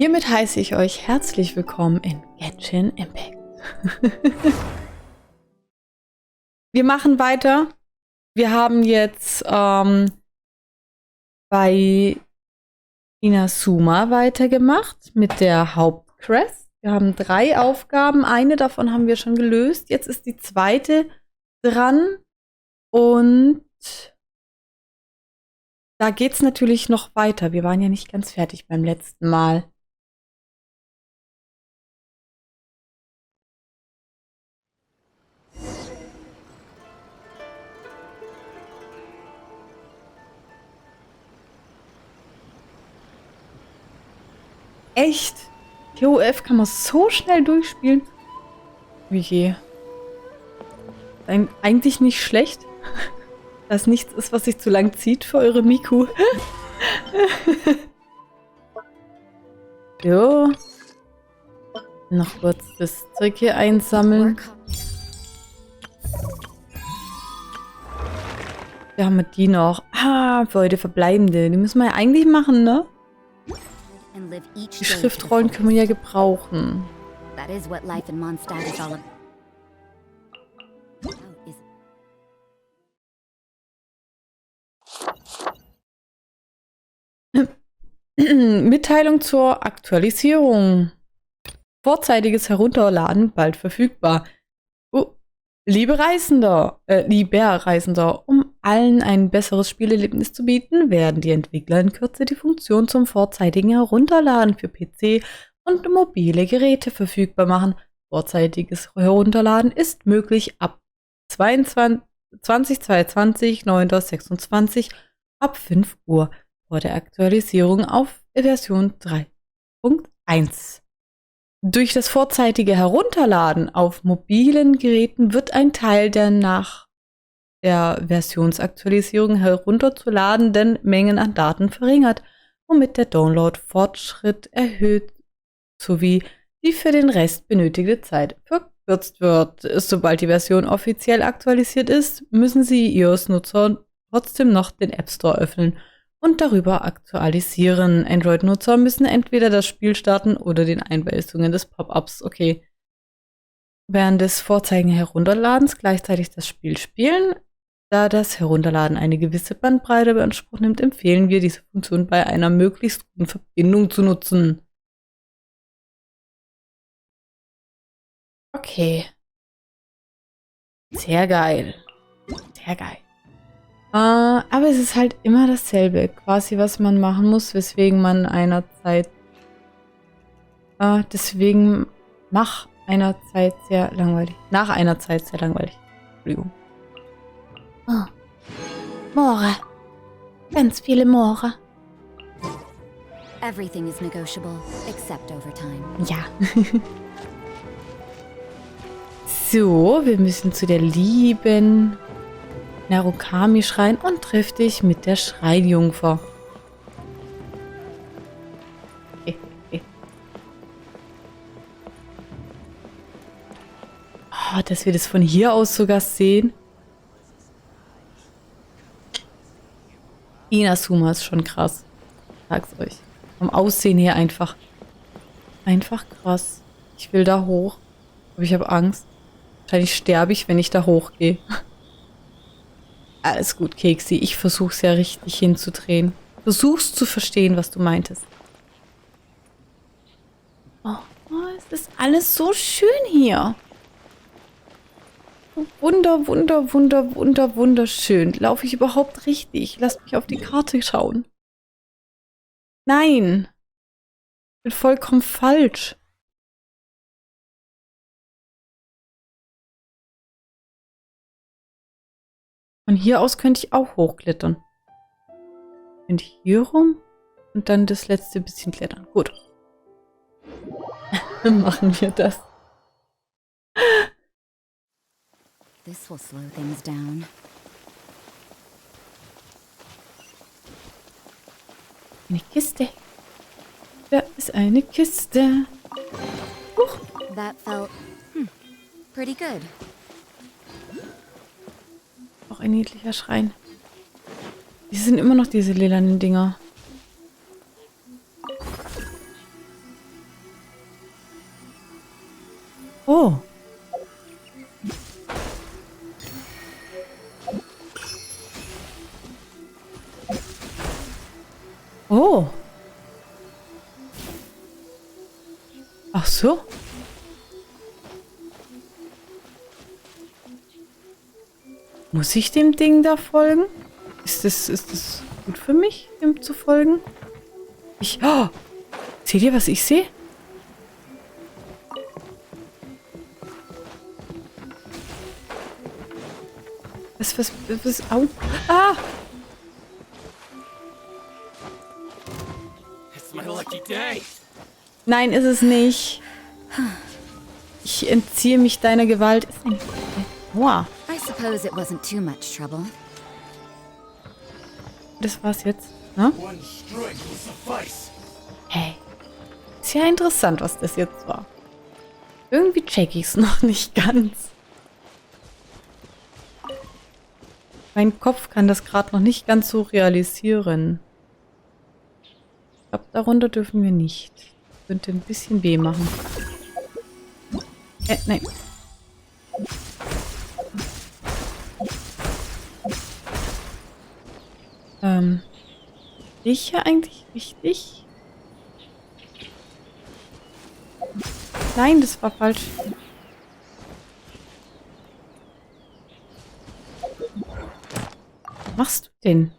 Hiermit heiße ich euch herzlich willkommen in Genshin Impact. Wir machen weiter. Wir haben jetzt bei Inazuma weitergemacht mit der Hauptquest. Wir haben 3 Aufgaben. Eine davon haben wir schon gelöst. Jetzt ist die zweite dran. Und da geht es natürlich noch weiter. Wir waren ja nicht ganz fertig beim letzten Mal. Echt? TOF kann man so schnell durchspielen. Wie je. Eigentlich nicht schlecht, dass nichts ist, was sich zu lang zieht für eure Miku. Jo. Noch kurz das Zeug hier einsammeln. Da haben wir die noch. Ah, für heute verbleibende. Die müssen wir ja eigentlich machen, ne? Die Schriftrollen können wir ja gebrauchen. Mitteilung zur Aktualisierung. Vorzeitiges Herunterladen bald verfügbar. Lieber Reisender, um allen ein besseres Spielerlebnis zu bieten, werden die Entwickler in Kürze die Funktion zum vorzeitigen Herunterladen für PC und mobile Geräte verfügbar machen. Vorzeitiges Herunterladen ist möglich ab 2022, 9.26 ab 5 Uhr vor der Aktualisierung auf Version 3.1. Durch das vorzeitige Herunterladen auf mobilen Geräten wird ein Teil der nach der Versionsaktualisierung herunterzuladenden Mengen an Daten verringert, womit der Download-Fortschritt erhöht sowie die für den Rest benötigte Zeit verkürzt wird. Sobald die Version offiziell aktualisiert ist, müssen Sie iOS-Nutzer trotzdem noch den App Store öffnen und darüber aktualisieren. Android-Nutzer müssen entweder das Spiel starten oder den Einweisungen des Pop-ups, okay, während des vorzeitigen Herunterladens gleichzeitig das Spiel spielen. Da das Herunterladen eine gewisse Bandbreite in Anspruch nimmt, empfehlen wir, diese Funktion bei einer möglichst guten Verbindung zu nutzen. Okay. Sehr geil. Sehr geil. Aber es ist halt immer dasselbe, quasi was man machen muss, weswegen man deswegen nach einer Zeit sehr langweilig. Entschuldigung. Oh. Moore. Ganz viele Moore. Everything is negotiable, except overtime. Ja. So, wir müssen zu der lieben Narukami schreien und triff dich mit der Schreinjungfer. Oh, dass wir das von hier aus sogar sehen. Inazuma ist schon krass. Ich sag's euch. Vom Aussehen her einfach. Einfach krass. Ich will da hoch. Aber ich habe Angst. Wahrscheinlich sterbe ich, wenn ich da hochgehe. Alles gut, Keksi. Ich versuch's ja richtig hinzudrehen. Versuch's zu verstehen, was du meintest. Oh, es ist alles so schön hier. Wunderschön. Laufe ich überhaupt richtig? Lasst mich auf die Karte schauen. Nein. Ich bin vollkommen falsch. Von hier aus könnte ich auch hochklettern. Und hier rum und dann das letzte bisschen klettern. Gut. Machen wir das. This will slow things down. Eine Kiste. Da ist eine Kiste. That felt pretty good. Auch ein niedlicher Schrein. Die sind immer noch diese lilanen Dinger. Oh. Oh. Ach so. Muss ich dem Ding da folgen? Ist das gut für mich, dem zu folgen? Oh, seht ihr, was ich sehe? Was, au. Ah! It's my lucky day. Nein, ist es nicht. Ich entziehe mich deiner Gewalt. Ist ein... Aua. I suppose it wasn't too much trouble. Das war's jetzt, ne? One strike will suffice. Hey. Ist ja interessant, was das jetzt war. Irgendwie check ich's noch nicht ganz. Mein Kopf kann das gerade noch nicht ganz so realisieren. Ich glaube, darunter dürfen wir nicht. Könnte ein bisschen weh machen. Nein. Bin ich hier eigentlich richtig? Nein, das war falsch. Was machst du denn?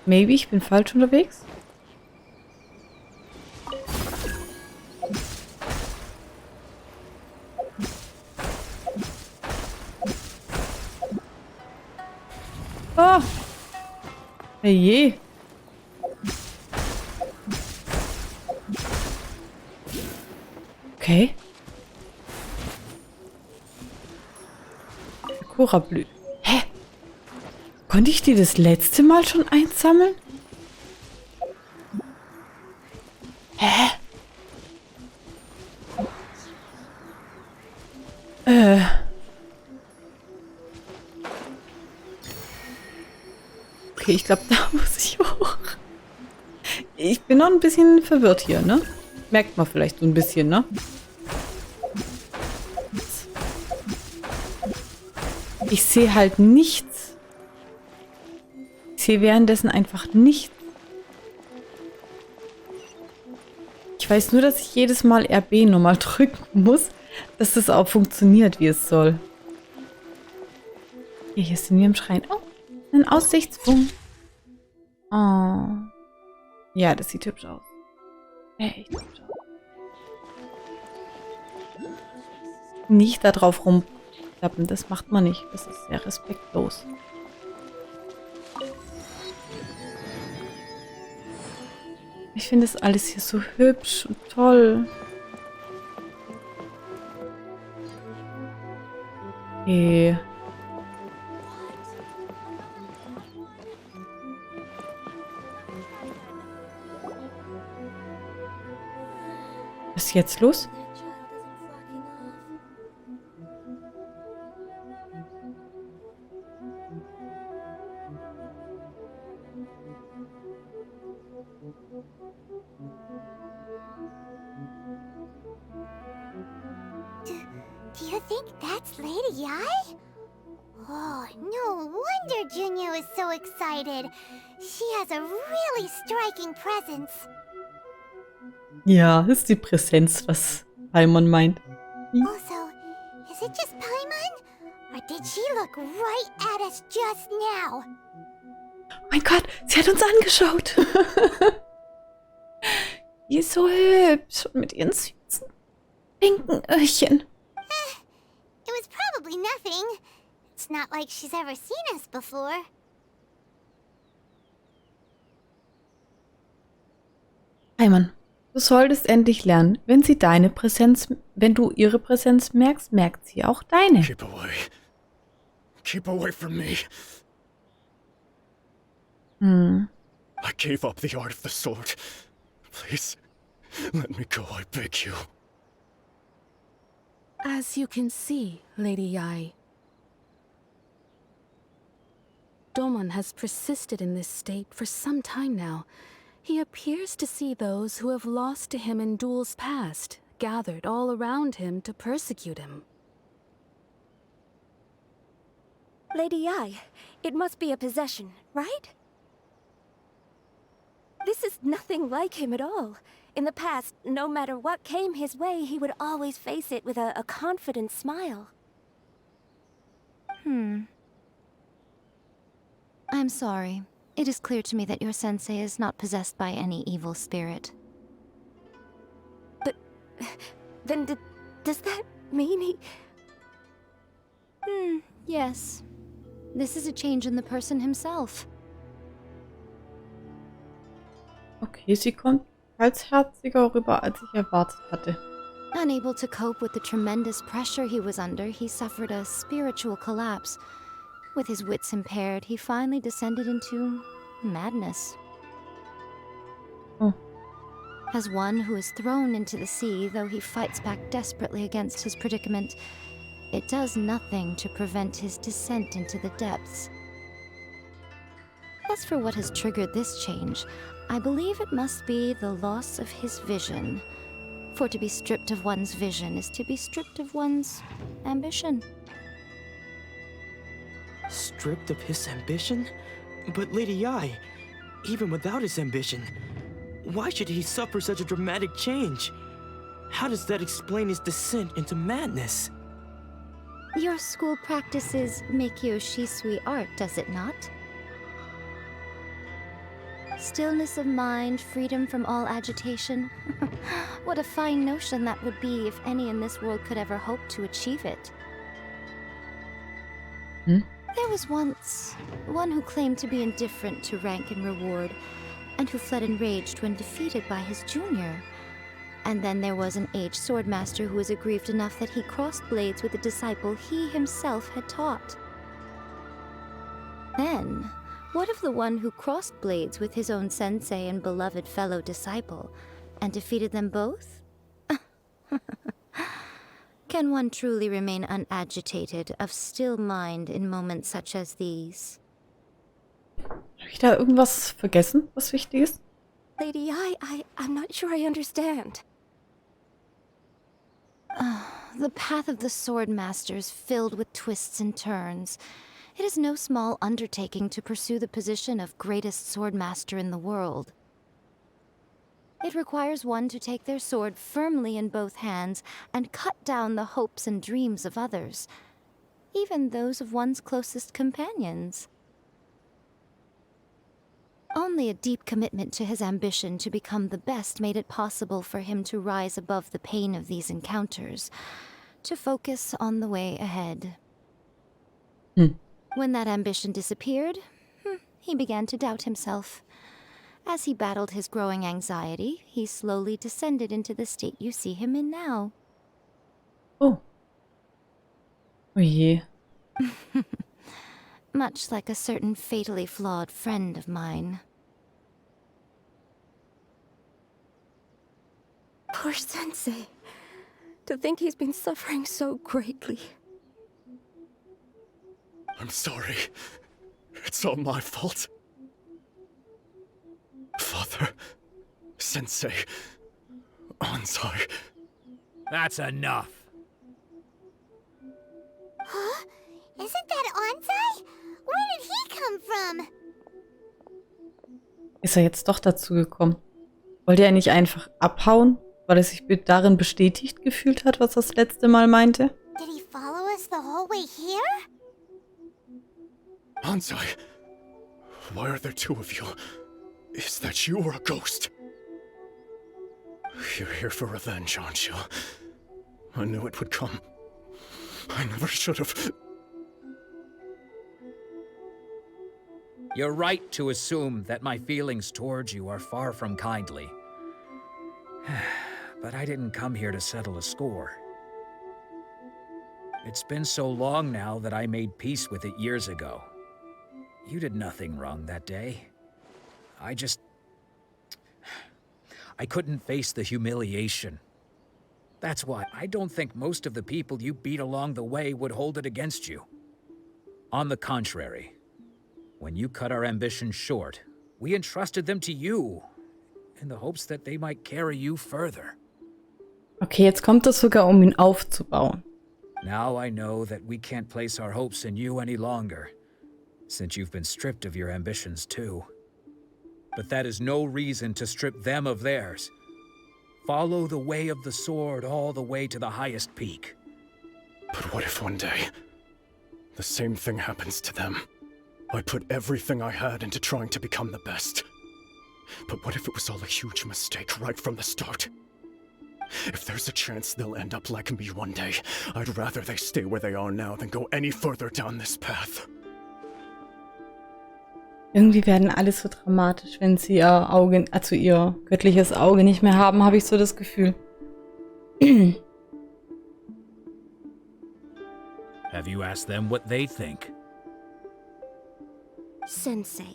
Maybe, ich bin falsch unterwegs? Oh! Herrje! Okay. Sakura-Blüte. Hä? Konnte ich die das letzte Mal schon einsammeln? Hä? Okay, ich glaube, da muss ich hoch. Ich bin noch ein bisschen verwirrt hier, ne? Merkt man vielleicht so ein bisschen, ne? Ich sehe halt nichts. Ich sehe währenddessen einfach nichts. Ich weiß nur, dass ich jedes Mal RB nochmal drücken muss, dass das auch funktioniert, wie es soll. Hier sind wir im Schrein. Oh, ein Aussichtspunkt. Oh. Ja, das sieht hübsch aus. Echt hübsch aus. Nicht da drauf rumklappen, das macht man nicht. Das ist sehr respektlos. Ich finde das alles hier so hübsch und toll. Okay. Was ist jetzt los? Do you think that's Lady Yai? Oh, no wonder Junior is so excited. She has a really striking presence. Ja, ist die Präsenz, was Paimon meint. Also, is it just Paimon? Or did she look right at us just now? Oh mein Gott, sie hat uns angeschaut. Die ist so hübsch und mit ihren süßen pinken Öhrchen. It was probably nothing. It's not like she's ever seen us before. Paimon, du solltest endlich lernen, wenn du ihre Präsenz merkst, merkt sie auch deine. Keep away. Keep away from me. I gave up the art of the sword. Please, let me go, I beg you. As you can see, Lady Yai, Domon has persisted in this state for some time now. He appears to see those who have lost to him in duels past, gathered all around him to persecute him. Lady Yai, it must be a possession, right? This is nothing like him at all. In the past, no matter what came his way, he would always face it with a confident smile. I'm sorry. It is clear to me that your sensei is not possessed by any evil spirit. But then does that mean he... Yes. This is a change in the person himself. Okay, sie kommt kaltherziger rüber, als ich erwartet hatte. Unable to cope with the tremendous pressure he was under, he suffered a spiritual collapse. With his wits impaired, he finally descended into madness. Oh. As one who is thrown into the sea, though he fights back desperately against his predicament, it does nothing to prevent his descent into the depths. As for what has triggered this change, I believe it must be the loss of his vision. For to be stripped of one's vision is to be stripped of one's ambition. Stripped of his ambition? But Lady Yai, even without his ambition, why should he suffer such a dramatic change? How does that explain his descent into madness? Your school practices Meikyo Shisui art, does it not? Stillness of mind, freedom from all agitation. What a fine notion that would be if any in this world could ever hope to achieve it. There was once one who claimed to be indifferent to rank and reward, and who fled enraged when defeated by his junior. And then there was an aged swordmaster who was aggrieved enough that he crossed blades with a disciple he himself had taught. Then, what of the one who crossed blades with his own sensei and beloved fellow disciple, and defeated them both? Can one truly remain unagitated, of still mind in moments such as these? Habe ich da irgendwas vergessen, was wichtig ist? Lady Yai, I'm not sure I understand. The path of the swordmaster is filled with twists and turns. It is no small undertaking to pursue the position of greatest swordmaster in the world. It requires one to take their sword firmly in both hands and cut down the hopes and dreams of others, even those of one's closest companions. Only a deep commitment to his ambition to become the best made it possible for him to rise above the pain of these encounters, to focus on the way ahead. When that ambition disappeared, he began to doubt himself. As he battled his growing anxiety, he slowly descended into the state you see him in now. Oh. Oh je. Much like a certain fatally flawed friend of mine. Poor sensei. To think he's been suffering so greatly. I'm sorry. It's all my fault. Father, Sensei, Ansai. That's enough. Huh? Isn't that Ansai? Where did he come from? Ist er jetzt doch dazu gekommen? Wollte er nicht einfach abhauen, weil er sich darin bestätigt gefühlt hat, was er das letzte Mal meinte? Did he follow us the whole way here? Ansai, why are there two of you? Is that you or a ghost? You're here for revenge, aren't you? I knew it would come. I never should have. You're right to assume that my feelings towards you are far from kindly. But I didn't come here to settle a score. It's been so long now that I made peace with it years ago. You did nothing wrong that day. I couldn't face the humiliation. That's why I don't think most of the people you beat along the way would hold it against you. On the contrary, When you cut our ambitions short, we entrusted them to you, in the hopes that they might carry you further. Okay, jetzt kommt es sogar, um ihn aufzubauen. Now I know that we can't place our hopes in you any longer, since you've been stripped of your ambitions too. But that is no reason to strip them of theirs. Follow the way of the sword all the way to the highest peak. But what if one day the same thing happens to them? I put everything I had into trying to become the best. But what if it was all a huge mistake right from the start? If there's a chance they'll end up like me one day, I'd rather they stay where they are now than go any further down this path. Irgendwie werden alle so dramatisch, wenn sie ihr Auge, also ihr göttliches Auge nicht mehr haben, habe ich so das Gefühl. Have you asked them what they think? Sensei,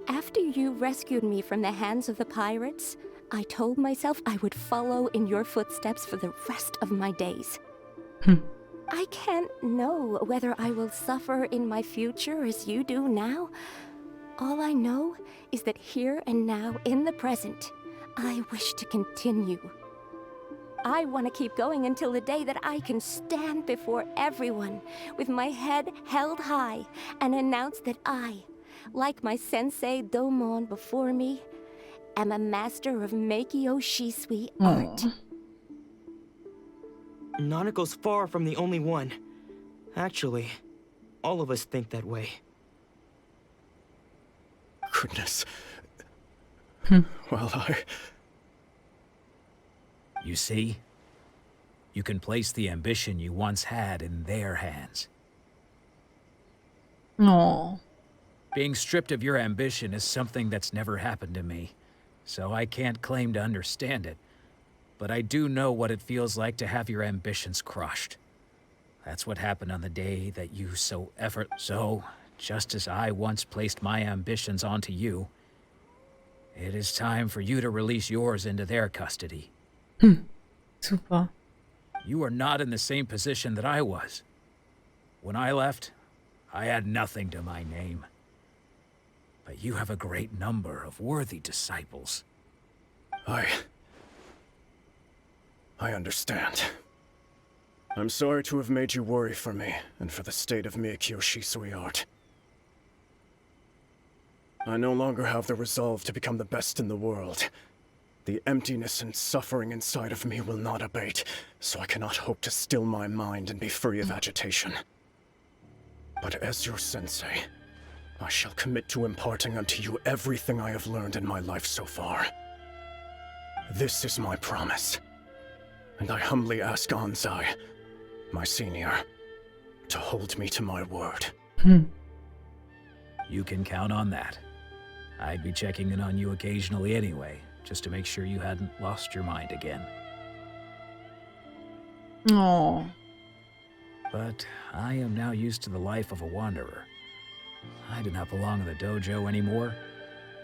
after you rescued me from the hands of the pirates, I told myself I would follow in your footsteps for the rest of my days. I can't know whether I will suffer in my future as you do now. All I know is that here and now, in the present, I wish to continue. I want to keep going until the day that I can stand before everyone with my head held high and announce that I, like my sensei Domon before me, am a master of Meikyo Shisui art. Nanako's far from the only one. Actually, all of us think that way. Goodness. Well, You see? You can place the ambition you once had in their hands. Oh. Being stripped of your ambition is something that's never happened to me, so I can't claim to understand it. But I do know what it feels like to have your ambitions crushed. That's what happened on the day that you so just as I once placed my ambitions onto you, it is time for you to release yours into their custody. Super. You are not in the same position that I was. When I left, I had nothing to my name. But you have a great number of worthy disciples. I understand. I'm sorry to have made you worry for me, and for the state of Meikyo Shisui art. I no longer have the resolve to become the best in the world. The emptiness and suffering inside of me will not abate, so I cannot hope to still my mind and be free of agitation. But as your sensei, I shall commit to imparting unto you everything I have learned in my life so far. This is my promise, and I humbly ask Anzai, my senior, to hold me to my word. You can count on that. I'd be checking in on you occasionally anyway, just to make sure you hadn't lost your mind again. Oh. But I am now used to the life of a wanderer. I do not belong in the dojo anymore,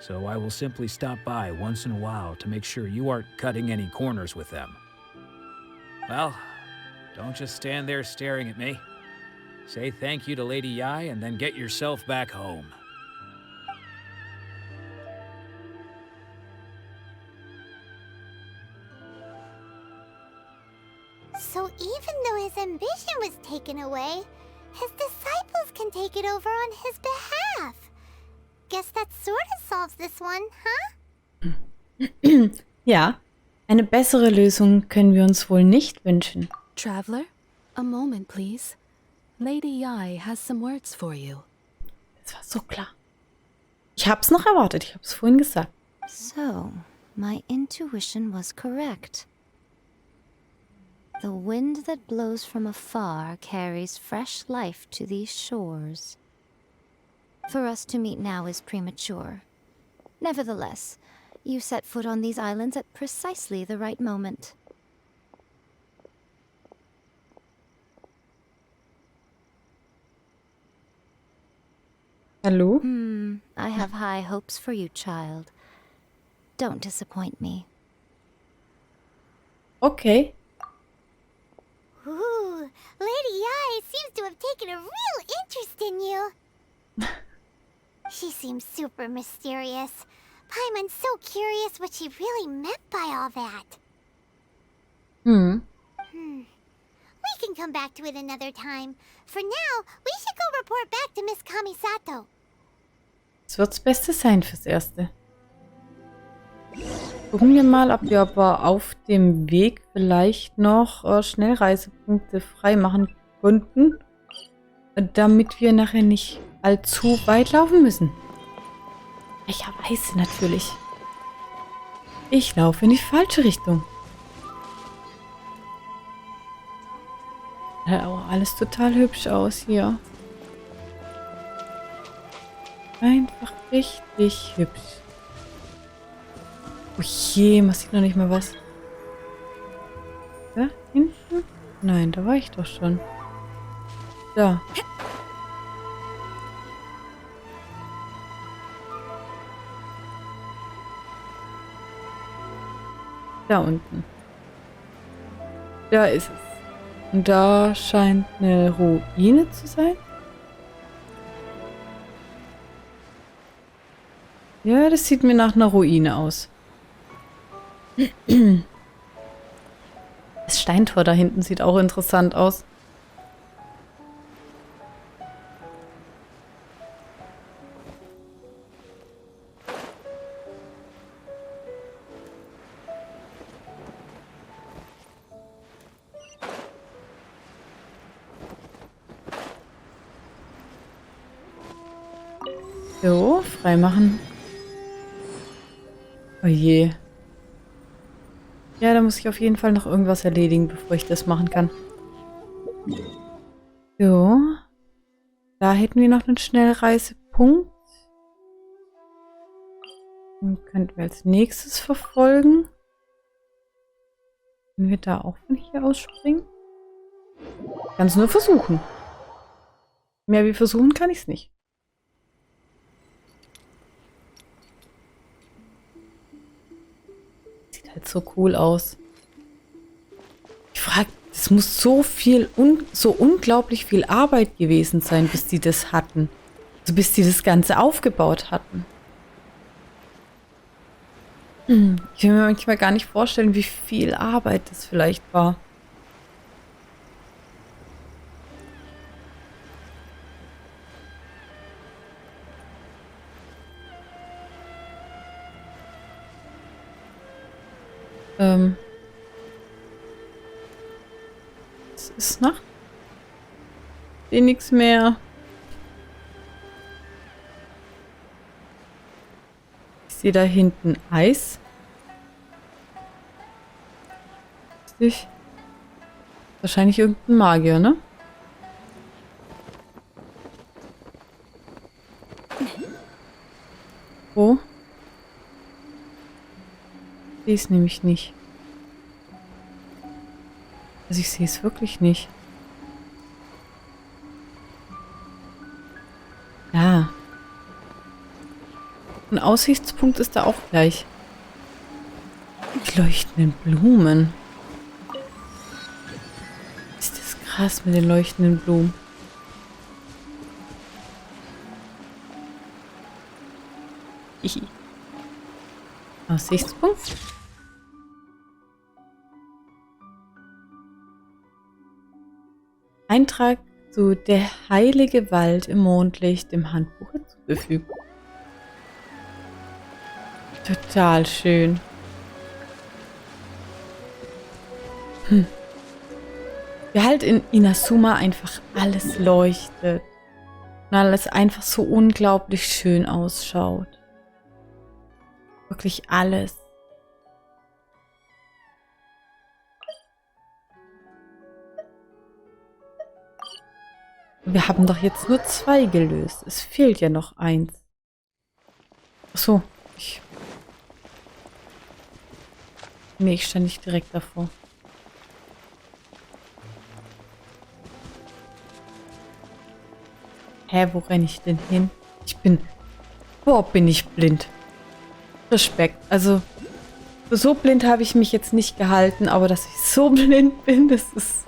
so I will simply stop by once in a while to make sure you aren't cutting any corners with them. Well, don't just stand there staring at me. Say thank you to Lady Yai and then get yourself back home. So even though his ambition was taken away, his disciples can take it over on his behalf. Guess that sort of solves this one, huh? Ja, eine bessere Lösung können wir uns wohl nicht wünschen. Traveler, a moment, please. Lady Yai has some words for you. Das war so klar. Ich hab's noch erwartet, ich hab's vorhin gesagt. So, my intuition was correct. The wind that blows from afar carries fresh life to these shores. For us to meet now is premature. Nevertheless, you set foot on these islands at precisely the right moment. Hallo? I have high hopes for you, child. Don't disappoint me. Okay. Ooh, Lady Yai seems to have taken a real interest in you. She seems super mysterious. Paimon's so curious what she really meant by all that. We can come back to it another time. For now, we should go report back to Miss Kamisato. Das wird das Beste sein fürs Erste. Gucken wir mal, ob wir aber auf dem Weg vielleicht noch Schnellreisepunkte freimachen konnten, damit wir nachher nicht allzu weit laufen müssen. Welcherweise natürlich. Ich laufe in die falsche Richtung. Ja, aber alles total hübsch aus hier. Einfach richtig hübsch. Oh je, man sieht noch nicht mal was. Da hinten? Nein, da war ich doch schon. Da. Da unten. Da ist es. Und da scheint eine Ruine zu sein. Ja, das sieht mir nach einer Ruine aus. Das Steintor da hinten sieht auch interessant aus. So, freimachen. Oh je. Ja, da muss ich auf jeden Fall noch irgendwas erledigen, bevor ich das machen kann. So. Da hätten wir noch einen Schnellreisepunkt. Den könnten wir als nächstes verfolgen. Können wir da auch von hier aus springen? Ich kann es nur versuchen. Mehr wie versuchen kann ich es nicht. Halt so cool aus. Ich frage, es muss so viel, so unglaublich viel Arbeit gewesen sein, bis die das hatten. Also bis die das Ganze aufgebaut hatten. Ich will mir manchmal gar nicht vorstellen, wie viel Arbeit das vielleicht war. Es ist Nacht. Ich sehe nichts mehr. Ich sehe da hinten Eis. Wahrscheinlich irgendein Magier, ne? Wo? Ich sehe es nämlich nicht. Also ich sehe es wirklich nicht. Ja. Ein Aussichtspunkt ist da auch gleich. Die leuchtenden Blumen. Ist das krass mit den leuchtenden Blumen. Hihi. Aussichtspunkt. Eintrag zu Der heilige Wald im Mondlicht im Handbuch hinzugefügt. Total schön. Wie halt in Inazuma einfach alles leuchtet. Und alles einfach so unglaublich schön ausschaut. Wirklich alles. Wir haben doch jetzt nur 2 gelöst. Es fehlt ja noch 1. Achso. Nee, ich stand nicht direkt davor. Hä, wo renne ich denn hin? Boah, bin ich blind. Respekt. Also, so blind habe ich mich jetzt nicht gehalten, aber dass ich so blind bin, das ist